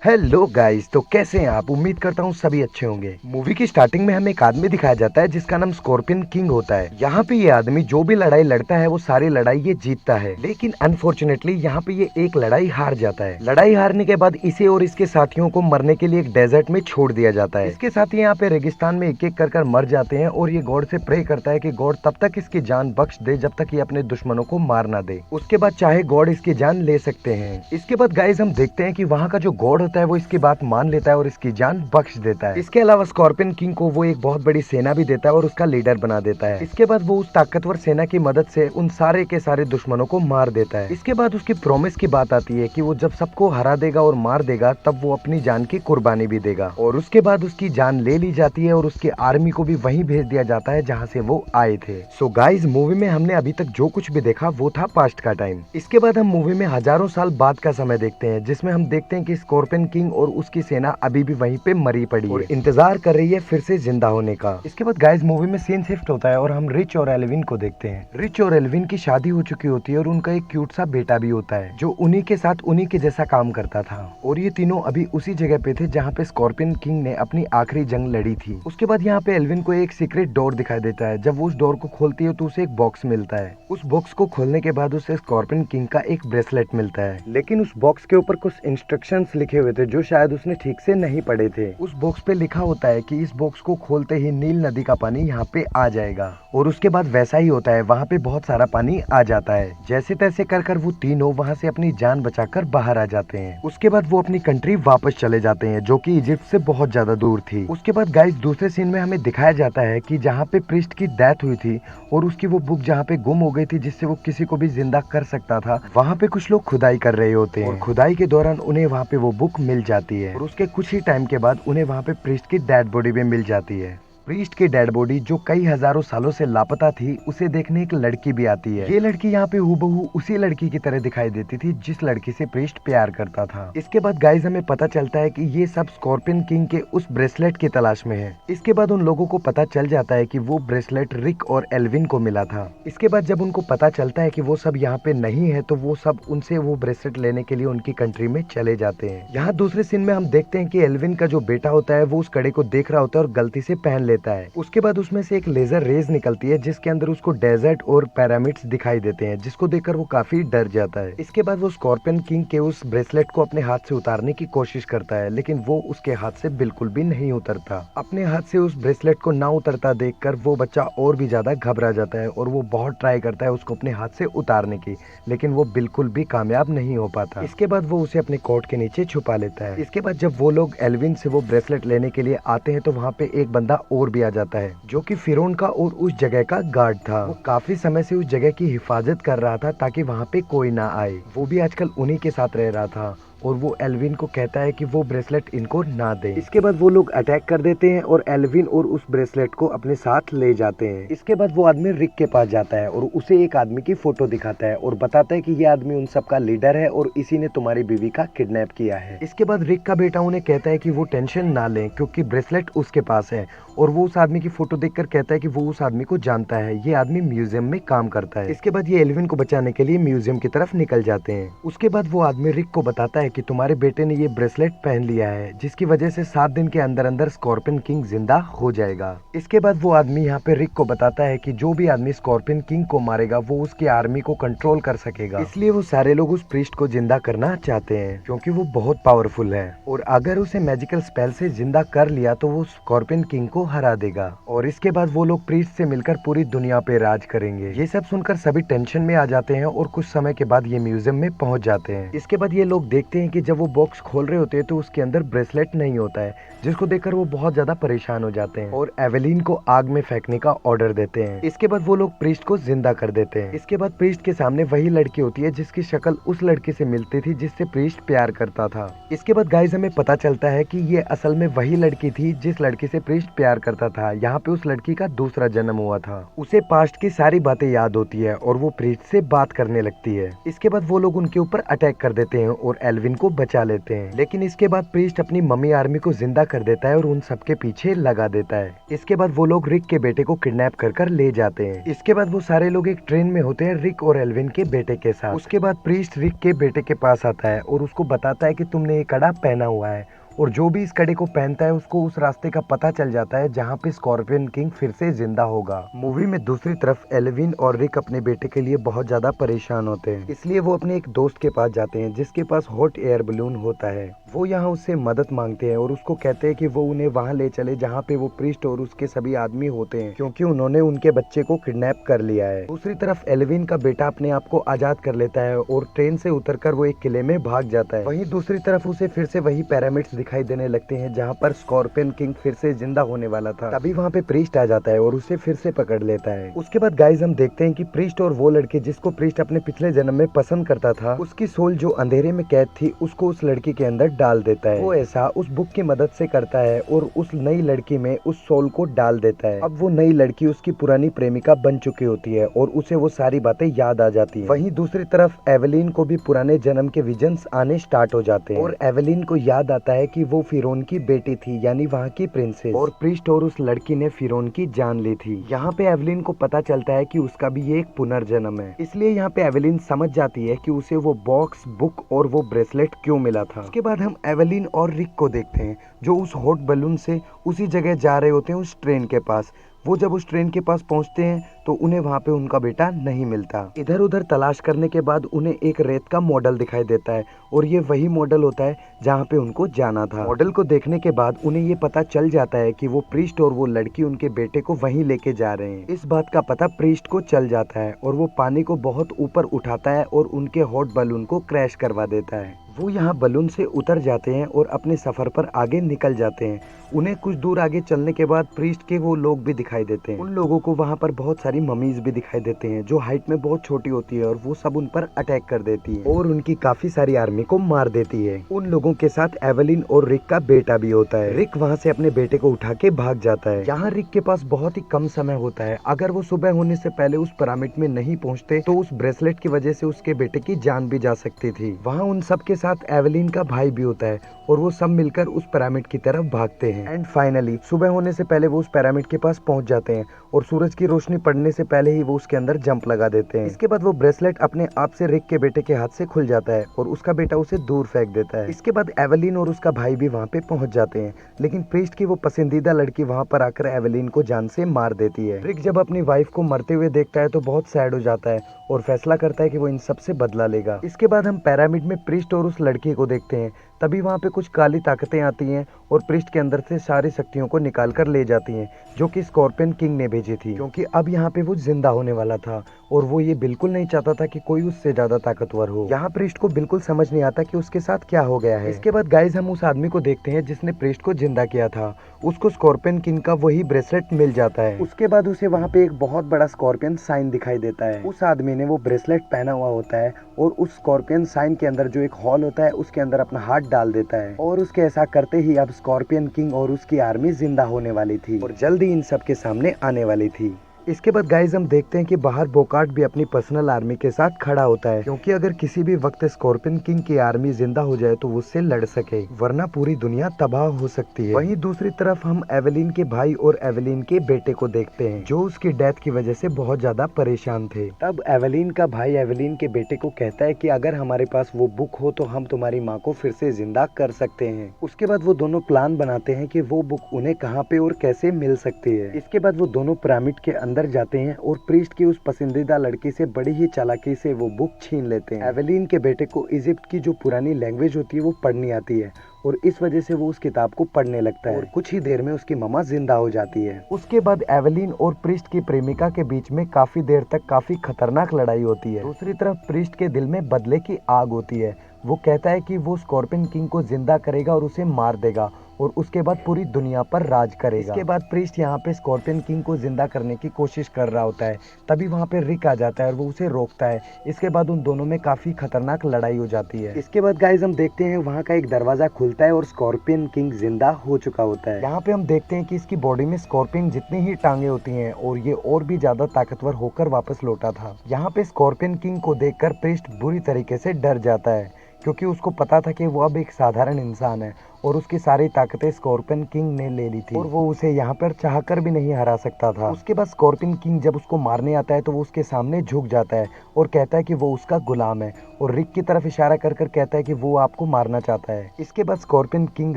Hello guys, तो कैसे हैं आप। उम्मीद करता हूँ सभी अच्छे होंगे। मूवी की स्टार्टिंग में हमें एक आदमी दिखाया जाता है जिसका नाम स्कॉर्पियन किंग होता है। यहाँ पे ये आदमी जो भी लड़ाई लड़ता है वो सारी लड़ाई ये जीतता है, लेकिन अनफॉर्चुनेटली यहाँ पे ये एक लड़ाई हार जाता है। लड़ाई हारने के बाद इसे और इसके साथियों को मरने के लिए एक डेजर्ट में छोड़ दिया जाता है। इसके साथी यहाँ पे रेगिस्तान में एक एक कर मर जाते हैं और ये गॉड से प्रे करता है कि गॉड तब तक इसकी जान बख्श दे जब तक ये अपने दुश्मनों को मार ना दे। उसके बाद चाहे गॉड इसकी जान ले सकते हैं। इसके बाद गाइस हम देखते हैं कि वहाँ का जो गॉड होता है वो इसकी बात मान लेता है और इसकी जान बख्श देता है। इसके अलावा स्कॉर्पियन किंग को वो एक बहुत बड़ी सेना भी देता है और उसका लीडर बना देता है। इसके बाद वो उस ताकतवर सेना की मदद से उन सारे के सारे दुश्मनों को मार देता है। इसके बाद उसकी प्रॉमिस की बात आती है कि वो जब सबको हरा देगा और मार देगा तब वो अपनी जान की कुर्बानी भी देगा। और उसके बाद उसकी जान ले ली जाती है और उसकी आर्मी को भी वहीं भेज दिया जाता है जहाँ से वो आए थे। सो गाइस, मूवी में हमने अभी तक जो कुछ भी देखा वो था पास्ट का टाइम। इसके बाद हम मूवी में हजारों साल बाद का समय देखते हैं, जिसमें हम देखते हैं कि स्कॉर्पियन किंग और उसकी सेना अभी भी वहीं पे मरी पड़ी है और इंतजार कर रही है फिर से जिंदा होने का। इसके बाद गाइस मूवी में सीन शिफ्ट होता है और हम रिच और एल्विन को देखते हैं। रिच और एल्विन की शादी हो चुकी होती है और उनका एक क्यूट सा बेटा भी होता है जो उन्हीं के साथ उन्हीं के जैसा काम करता था। और ये तीनों अभी उसी जगह पे थे जहाँ पे स्कॉर्पियन किंग ने अपनी आखिरी जंग लड़ी थी। उसके बाद यहाँ पे एल्विन को एक सीक्रेट डोर दिखाई देता है। जब वो उस डोर को खोलती है तो उसे एक बॉक्स मिलता है। उस बॉक्स को खोलने के बाद उसे स्कॉर्पियन किंग का एक ब्रेसलेट मिलता है, लेकिन उस बॉक्स के ऊपर कुछ इंस्ट्रक्शंस लिखे हुए थे जो शायद उसने ठीक से नहीं पढ़े थे। उस बॉक्स पे लिखा होता है कि इस बॉक्स को खोलते ही नील नदी का पानी यहाँ पे आ जाएगा। और उसके बाद वैसा ही होता है, वहाँ पे बहुत सारा पानी आ जाता है। जैसे तैसे कर वो तीनों वहाँ से अपनी जान बचाकर बाहर आ जाते हैं। उसके बाद वो अपनी कंट्री वापस चले जाते हैं जो कि इजिप्ट से बहुत ज्यादा दूर थी। उसके बाद गाइस दूसरे सीन में हमें दिखाया जाता है कि जहाँ पे प्रीस्ट की डेथ हुई थी और उसकी वो बुक जहाँ पे गुम हो गई थी जिससे वो किसी को भी जिंदा कर सकता था, वहाँ पे कुछ लोग खुदाई कर रहे होते हैं और खुदाई के दौरान उन्हें वहाँ पे वो बुक मिल जाती है। और उसके कुछ ही टाइम के बाद उन्हें वहाँ पे प्रीस्ट की डेड बॉडी भी मिल जाती है। प्रीस्ट की डेड बॉडी जो कई हजारों सालों से लापता थी, उसे देखने एक लड़की भी आती है। ये लड़की यहाँ पे हूबहू उसी लड़की की तरह दिखाई देती थी जिस लड़की से प्रीस्ट प्यार करता था। इसके बाद गाइस हमें पता चलता है कि ये सब स्कॉर्पियन किंग के उस ब्रेसलेट की तलाश में है। इसके बाद उन लोगों को पता चल जाता है कि वो ब्रेसलेट रिक और एल्विन को मिला था। इसके बाद जब उनको पता चलता है कि वो सब यहाँ पे नहीं है तो वो सब उनसे वो ब्रेसलेट लेने के लिए उनकी कंट्री में चले जाते हैं। यहाँ दूसरे सीन में हम देखते हैं कि एल्विन का जो बेटा होता है वो उस कड़े को देख रहा होता है और गलती से पहन लेता है। उसके बाद उसमें से एक लेजर रेज निकलती है जिसके अंदर उसको डेजर्ट और पिरामिड्स दिखाई देते हैं, जिसको देखकर वो काफी डर जाता है। इसके बाद वो स्कॉर्पियन किंग के उस ब्रेसलेट को अपने हाथ से उतारने की कोशिश करता है, लेकिन वो उसके हाथ से बिल्कुल भी नहीं उतरता। अपने हाथ से उस ब्रेसलेट को ना उतरता देखकर वो बच्चा और भी ज्यादा घबरा जाता है और वो बहुत ट्राई करता है उसको अपने हाथ से उतारने की, लेकिन वो बिल्कुल भी कामयाब नहीं हो पाता। इसके बाद वो उसे अपने कोट के नीचे छुपा लेता है। इसके बाद जब वो लोग एल्विन से वो ब्रेसलेट लेने के लिए आते हैं तो वहाँ पे एक बंदा और भी आ जाता है जो कि फिरौन का और उस जगह का गार्ड था। वो काफी समय से उस जगह की हिफाजत कर रहा था ताकि वहाँ पे कोई ना आए। वो भी आजकल उन्हीं के साथ रह रहा था और वो एल्विन को कहता है कि वो ब्रेसलेट इनको ना दे। इसके बाद वो लोग अटैक कर देते हैं और एल्विन और उस ब्रेसलेट को अपने साथ ले जाते हैं। इसके बाद वो आदमी रिक के पास जाता है और उसे एक आदमी की फोटो दिखाता है और बताता है कि ये आदमी उन सब का लीडर है और इसी ने तुम्हारी बीवी का किडनैप किया है। इसके बाद रिक का बेटा उन्हें कहता है कि वो टेंशन ना लें क्योंकि ब्रेसलेट उसके पास है और वो उस आदमी की फोटो देखकर कहता है कि वो उस आदमी को जानता है, ये आदमी म्यूजियम में काम करता है। इसके बाद ये एल्विन को बचाने के लिए म्यूजियम की तरफ निकल जाते हैं। उसके बाद वो आदमी रिक को बताता है कि तुम्हारे बेटे ने ये ब्रेसलेट पहन लिया है जिसकी वजह से 7 दिन के अंदर अंदर स्कॉर्पियन किंग जिंदा हो जाएगा। इसके बाद वो आदमी यहाँ पे रिक को बताता है कि जो भी आदमी स्कॉर्पियन किंग को मारेगा वो उसकी आर्मी को कंट्रोल कर सकेगा, इसलिए वो सारे लोग उस प्रीस्ट को जिंदा करना चाहते हैं क्योंकि वो बहुत पावरफुल है और अगर उसे मैजिकल स्पेल से जिंदा कर लिया तो वो स्कॉर्पियन किंग को हरा देगा। और इसके बाद वो लोग प्रीस्ट से मिलकर पूरी दुनिया पे राज करेंगे। ये सब सुनकर सभी टेंशन में आ जाते हैं और कुछ समय के बाद ये म्यूजियम में पहुंच जाते हैं। इसके बाद ये लोग देखते हैं कि जब वो बॉक्स खोल रहे होते हैं तो उसके अंदर ब्रेसलेट नहीं होता है, जिसको देखकर वो बहुत ज्यादा परेशान हो जाते हैं और एवेलिन को आग में फेंकने का ऑर्डर देते हैं। इसके बाद वो लोग प्रीस्ट को जिंदा कर देते हैं। इसके बाद प्रीस्ट के सामने वही लड़की होती है जिसकी शक्ल उस लड़की से मिलती थी जिससे प्रीस्ट प्यार करता था। इसके बाद गाइस हमें पता चलता है कि ये असल में वही लड़की थी जिस लड़की से प्रीस्ट प्यार करता था। यहाँ पे उस लड़की का दूसरा जन्म हुआ था। उसे पास्ट की सारी बातें याद होती है और वो प्रीस्ट से बात करने लगती है। इसके बाद वो लोग उनके ऊपर अटैक कर देते हैं और एल्विन एल्विन को बचा लेते हैं। लेकिन इसके बाद प्रीस्ट अपनी मम्मी आर्मी को जिंदा कर देता है और उन सबके पीछे लगा देता है। इसके बाद वो लोग रिक के बेटे को किडनैप कर ले जाते हैं। इसके बाद वो सारे लोग एक ट्रेन में होते हैं रिक और एल्विन के बेटे के साथ। उसके बाद प्रीस्ट रिक के बेटे के पास आता है और उसको बताता है कि तुमने ये कड़ा पहना हुआ है, और जो भी इस कड़े को पहनता है उसको उस रास्ते का पता चल जाता है जहाँ पे स्कॉर्पियन किंग फिर से जिंदा होगा। मूवी में दूसरी तरफ एल्विन और रिक अपने बेटे के लिए बहुत ज्यादा परेशान होते हैं, इसलिए वो अपने एक दोस्त के पास जाते हैं जिसके पास हॉट एयर बलून होता है। वो यहाँ उससे मदद मांगते हैं और उसको कहते हैं कि वो उन्हें वहाँ ले चले जहाँ पे वो प्रीस्ट और उसके सभी आदमी होते हैं, क्योंकि उन्होंने उनके बच्चे को किडनैप कर लिया है। दूसरी तरफ एल्विन का बेटा अपने आप को आजाद कर लेता है और ट्रेन से उतरकर वो एक किले में भाग जाता है। वहीं दूसरी तरफ उसे फिर से वही पिरामिड्स दिखाई देने लगते हैं जहाँ पर स्कॉर्पियन किंग फिर से जिंदा होने वाला था। तभी वहाँ पे प्रीस्ट आ जाता है और उसे फिर से पकड़ लेता है। उसके बाद गाइज हम देखते हैं कि प्रीस्ट और वो लड़के जिसको प्रीस्ट अपने पिछले जन्म में पसंद करता था, उसकी सोल जो अंधेरे में कैद थी उसको उस लड़की के अंदर डाल देता है। वो ऐसा उस बुक की मदद से करता है और उस नई लड़की में उस सोल को डाल देता है। अब वो नई लड़की उसकी पुरानी प्रेमिका बन चुकी होती है और उसे वो सारी बातें याद आ जाती है। वहीं दूसरी तरफ एवेलिन को भी पुराने जन्म के विजन्स आने स्टार्ट हो जाते हैं और एवेलिन को याद आता है कि वो फिरौन की बेटी थी, यानी वहाँ की प्रिंसेस, और प्रीस्ट और उस लड़की ने फिरौन की जान ली थी। यहाँ पे एवेलिन को पता चलता है कि उसका भी ये एक पुनर्जन्म है, इसलिए यहाँ पे एवेलिन समझ जाती है कि उसे वो बॉक्स, बुक और वो ब्रेसलेट क्यों मिला था। उसके बाद हम एवेलिन और रिक को देखते हैं जो उस हॉट बलून से उसी जगह जा रहे होते हैं, उस ट्रेन के पास। वो जब उस ट्रेन के पास पहुंचते हैं तो उन्हें वहां पे उनका बेटा नहीं मिलता। इधर उधर तलाश करने के बाद उन्हें एक रेत का मॉडल दिखाई देता है और ये वही मॉडल होता है जहां पे उनको जाना था। मॉडल को देखने के बाद उन्हें ये पता चल जाता है कि वो प्रीस्ट और वो लड़की उनके बेटे को वहीं लेके जा रहे हैं। इस बात का पता प्रीस्ट को चल जाता है और वो पानी को बहुत ऊपर उठाता है और उनके हॉट बलून को क्रैश करवा देता है। वो यहाँ बलून से उतर जाते हैं और अपने सफर पर आगे निकल जाते हैं। उन्हें कुछ दूर आगे चलने के बाद प्रीस्ट के वो लोग भी दिखाई देते हैं। उन लोगों को वहाँ पर बहुत सारी ममीज भी दिखाई देते हैं जो हाइट में बहुत छोटी होती है और वो सब उन पर अटैक कर देती है और उनकी काफी सारी आर्मी को मार देती है। उन लोगों के साथ एवेलिन और रिक का बेटा भी होता है। रिक वहाँ से अपने बेटे को उठा के भाग जाता है। यहाँ रिक के पास बहुत ही कम समय होता है। अगर वो सुबह होने से पहले उस पिरामिड में नहीं पहुँचते तो उस ब्रेसलेट की वजह से उसके बेटे की जान भी जा सकती थी। वहाँ उन सब के साथ एवेलिन का भाई भी होता है और वो सब मिलकर उस पिरामिड की तरफ भागते हैं। एंड फाइनली सुबह होने से पहले वो उस पिरामिड के पास पहुंच जाते हैं और सूरज की रोशनी पड़ने से पहले ही वो उसके अंदर जंप लगा देते हैं। इसके बाद वो ब्रेसलेट अपने आप से रिक के बेटे के हाथ से खुल जाता है और उसका बेटा उसे दूर फेंक देता है। इसके बाद एवेलिन और उसका भाई भी वहाँ पे पहुंच जाते हैं, लेकिन प्रीस्ट की वो पसंदीदा लड़की वहाँ पर आकर एवेलिन को जान से मार देती है। रिक जब अपनी वाइफ को मरते हुए देखता है तो बहुत सैड हो जाता है और फैसला करता है कि वो इन सब से बदला लेगा। इसके बाद हम पिरामिड में प्रीस्ट और उस लड़की को देखते हैं। तभी वहाँ पे कुछ काली ताकतें आती हैं और प्रीस्ट के अंदर से सारी शक्तियों को निकाल कर ले जाती हैं जो कि स्कॉर्पियन किंग ने भेजी थी, क्योंकि अब यहाँ पे वो जिंदा होने वाला था और वो ये बिल्कुल नहीं चाहता था कि कोई उससे ज्यादा ताकतवर हो। यहाँ प्रीस्ट को बिल्कुल समझ नहीं आता कि उसके साथ क्या हो गया है। इसके बाद गाइज हम उस आदमी को देखते हैं जिसने प्रीस्ट को जिंदा किया था। उसको स्कॉर्पियन किंग का वही ब्रेसलेट मिल जाता है। उसके बाद उसे वहाँ पे एक बहुत बड़ा स्कॉर्पियन साइन दिखाई देता है। उस आदमी ने वो ब्रेसलेट पहना हुआ होता है और उस स्कॉर्पियन साइन के अंदर जो एक हॉल होता है उसके अंदर अपना हाथ डाल देता है और उसके ऐसा करते ही अब स्कॉर्पियन किंग और उसकी आर्मी जिंदा होने वाली थी और जल्दी इन सब के सामने आने वाली थी। इसके बाद गाइज हम देखते हैं कि बाहर बोकार्ट भी अपनी पर्सनल आर्मी के साथ खड़ा होता है, क्योंकि अगर किसी भी वक्त स्कॉर्पियन किंग की आर्मी जिंदा हो जाए तो वो उससे लड़ सके, वरना पूरी दुनिया तबाह हो सकती है। वहीं दूसरी तरफ हम एवेलिन के भाई और एवेलिन के बेटे को देखते हैं जो उसकी डेथ की वजह से बहुत ज्यादा परेशान थे। तब एवेलिन का भाई एवेलिन के बेटे को कहता है कि अगर हमारे पास वो बुक हो तो हम तुम्हारी माँ को फिर से जिंदा कर सकते हैं। उसके बाद वो दोनों प्लान बनाते हैं कि वो बुक उन्हें कहाँ पे और कैसे मिल सकती है। इसके बाद वो दोनों पिरामिड के अंदर जाते हैं और प्रीस्ट की उस पसंदीदा लड़की से बड़ी ही चालाकी से वो बुक छीन लेते हैं। एवेलिन के बेटे को इजिप्ट की जो पुरानी लैंग्वेज होती है वो पढ़नी आती है और इस वजह से वो उस किताब को पढ़ने लगता है और कुछ ही देर में उसकी मम्मा जिंदा हो जाती है। उसके बाद एवेलिन और प्रीस्ट की प्रेमिका के बीच में काफी देर तक काफी खतरनाक लड़ाई होती है। दूसरी तरफ प्रीस्ट के दिल में बदले की आग होती है। वो कहता है कि वो स्कॉर्पियन किंग को जिंदा करेगा और उसे मार देगा और उसके बाद पूरी दुनिया पर राज करेगा। इसके बाद प्रीस्ट यहाँ पे स्कॉर्पियन किंग को जिंदा करने की कोशिश कर रहा होता है। तभी वहाँ पे रिक आ जाता है और वो उसे रोकता है। इसके बाद उन दोनों में काफी खतरनाक लड़ाई हो जाती है। इसके बाद गाइज हम देखते हैं वहाँ का एक दरवाजा खुलता है और स्कॉर्पियन किंग जिंदा हो चुका होता है। यहाँ पे हम देखते हैं कि इसकी बॉडी में स्कॉर्पियन जितनी ही टांगे होती हैं और ये और भी ज्यादा ताकतवर होकर वापस लौटा था। यहाँ पे स्कॉर्पियन किंग को देखकर प्रीस्ट बुरी तरीके से डर जाता है। क्योंकि उसको पता था कि वो अब एक साधारण इंसान है और उसकी सारी ताकतें स्कॉर्पियन किंग ने ले ली थी और वो उसे यहाँ पर चाहकर भी नहीं हरा सकता था। उसके बाद स्कॉर्पियन किंग जब उसको मारने आता है तो वो उसके सामने झुक जाता है और कहता है कि वो उसका गुलाम है और रिक की तरफ इशारा कर कर कहता है कि वो आपको मारना चाहता है। इसके बाद स्कॉर्पियन किंग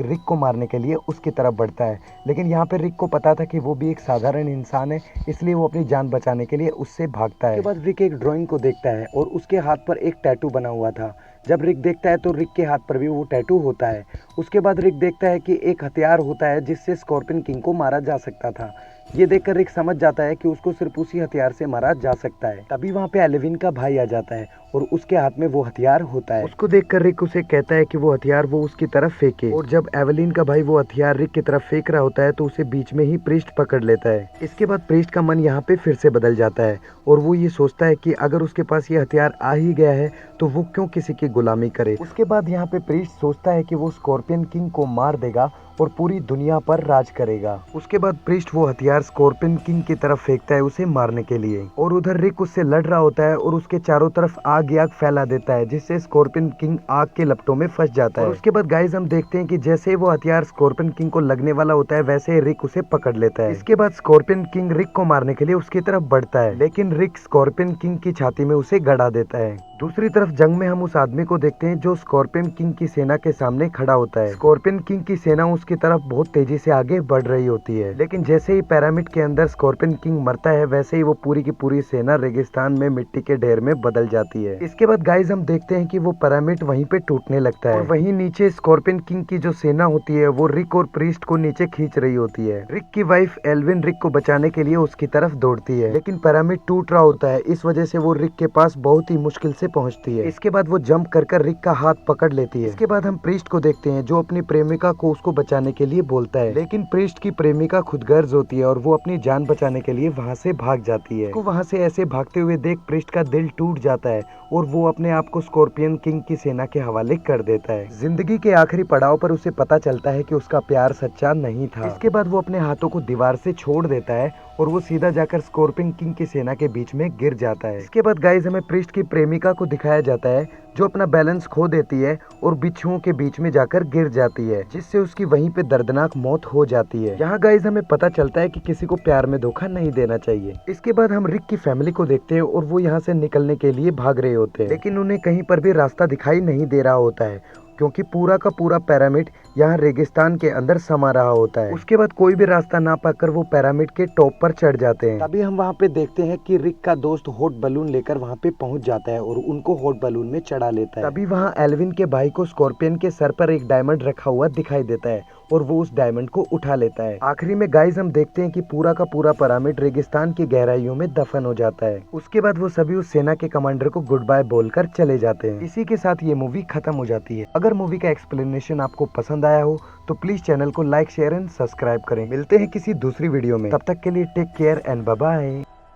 रिक को मारने के लिए उसकी तरफ बढ़ता है, लेकिन यहाँ पे रिक को पता था कि वो भी एक साधारण इंसान है, इसलिए वो अपनी जान बचाने के लिए उससे भागता है। उसके बाद रिक एक ड्राइंग को देखता है और उसके हाथ पर एक टैटू बना हुआ था। जब रिक देखता है तो रिक के हाथ पर भी वो टैटू होता है। उसके बाद रिक देखता है कि एक हथियार होता है जिससे स्कॉर्पियन किंग को मारा जा सकता था। ये देखकर रिक समझ जाता है कि उसको सिर्फ उसी हथियार से मारा जा सकता है। तभी वहाँ पे एलेविन का भाई आ जाता है और उसके हाथ में वो हथियार होता है। उसको देखकर रिक उसे कहता है कि वो हथियार वो उसकी तरफ फेंके और जब एवेलिन का भाई वो हथियार रिक की तरफ फेंक रहा होता है तो उसे बीच में ही प्रीस्ट पकड़ लेता है। इसके बाद प्रीस्ट का मन यहाँ पे फिर से बदल जाता है और वो ये सोचता है कि अगर उसके पास ये हथियार आ ही गया है तो वो क्यों किसी की गुलामी करे। उसके बाद यहाँ पे प्रीस्ट सोचता है कि वो स्कॉर्पियन किंग को मार देगा और पूरी दुनिया पर राज करेगा। उसके बाद प्रीस्ट वो हथियार स्कॉर्पियन किंग की तरफ फेंकता है उसे मारने के लिए और उधर रिक उससे लड़ रहा होता है और उसके चारों तरफ आग ही आग फैला देता है जिससे स्कॉर्पियन किंग आग के लपटों में फंस जाता है। और उसके बाद गाइस हम देखते हैं कि जैसे वो हथियार स्कॉर्पियन किंग को लगने वाला होता है वैसे रिक उसे पकड़ लेता है। इसके बाद स्कॉर्पियन किंग रिक को मारने के लिए उसकी तरफ बढ़ता है, लेकिन रिक स्कॉर्पियन किंग की छाती में उसे गड़ा देता है। दूसरी तरफ जंग में हम उस आदमी को देखते हैं जो स्कॉर्पियन किंग की सेना के सामने खड़ा होता है। स्कॉर्पियन किंग की सेना उसकी तरफ बहुत तेजी से आगे बढ़ रही होती है, लेकिन जैसे ही पिरामिड के अंदर स्कॉर्पियन किंग मरता है वैसे ही वो पूरी की पूरी सेना रेगिस्तान में मिट्टी के ढेर में बदल जाती है। इसके बाद गाइस हम देखते हैं कि वो पिरामिड वहीं पे टूटने लगता है और वहीं नीचे स्कॉर्पियन किंग की जो सेना होती है वो रिक और प्रीस्ट को नीचे खींच रही होती है। रिक की वाइफ एल्विन रिक को बचाने के लिए उसकी तरफ दौड़ती है, लेकिन पिरामिड टूट रहा होता है, इस वजह से वो रिक के पास बहुत ही मुश्किल से पहुंचती है। इसके बाद वो जंप कर रिक का हाथ पकड़ लेती है। इसके बाद हम प्रीस्ट को देखते हैं जो अपनी प्रेमिका को उसको बचाने के लिए बोलता है, लेकिन प्रीस्ट की प्रेमिका खुदगर्ज होती है और वो अपनी जान बचाने के लिए वहाँ से भाग जाती है। वहाँ से ऐसे भागते हुए देख प्रीस्ट का दिल टूट जाता है और वो अपने आप को स्कॉर्पियन किंग की सेना के हवाले कर देता है। जिंदगी के आखिरी पड़ाव पर उसे पता चलता है कि उसका प्यार सच्चा नहीं था। इसके बाद वो अपने हाथों को दीवार से छोड़ देता है और वो सीधा जाकर स्कॉर्पियन किंग की सेना के बीच में गिर जाता है। इसके बाद गाइस हमें प्रीस्ट की प्रेमिका को दिखाया जाता है जो अपना बैलेंस खो देती है और बिच्छुओं के बीच में जाकर गिर जाती है, जिससे उसकी वहीं पे दर्दनाक मौत हो जाती है। यहाँ गाइस हमें पता चलता है कि किसी को प्यार में धोखा नहीं देना चाहिए। इसके बाद हम रिक की फैमिली को देखते हैं और वो यहाँ से निकलने के लिए भाग रहे होते हैं, लेकिन उन्हें कहीं पर भी रास्ता दिखाई नहीं दे रहा होता है क्योंकि पूरा का पूरा पिरामिड यहाँ रेगिस्तान के अंदर समा रहा होता है। उसके बाद कोई भी रास्ता ना पाकर वो पिरामिड के टॉप पर चढ़ जाते हैं। तभी हम वहाँ पे देखते हैं कि रिक का दोस्त हॉट बलून लेकर वहाँ पे पहुँच जाता है और उनको हॉट बलून में चढ़ा लेता है। तभी वहाँ एल्विन के भाई को स्कॉर्पियन के सर पर एक डायमंड रखा हुआ दिखाई देता है और वो उस डायमंड को उठा लेता है। आखिरी में गाइस हम देखते हैं कि पूरा का पूरा पिरामिड रेगिस्तान की गहराइयों में दफन हो जाता है। उसके बाद वो सभी उस सेना के कमांडर को गुड बाय बोलकर चले जाते हैं। इसी के साथ ये मूवी खत्म हो जाती है। अगर मूवी का एक्सप्लेनेशन आपको पसंद आया हो तो प्लीज चैनल को लाइक शेयर एंड सब्सक्राइब करें। मिलते हैं किसी दूसरी वीडियो में, तब तक के लिए take care and bye bye.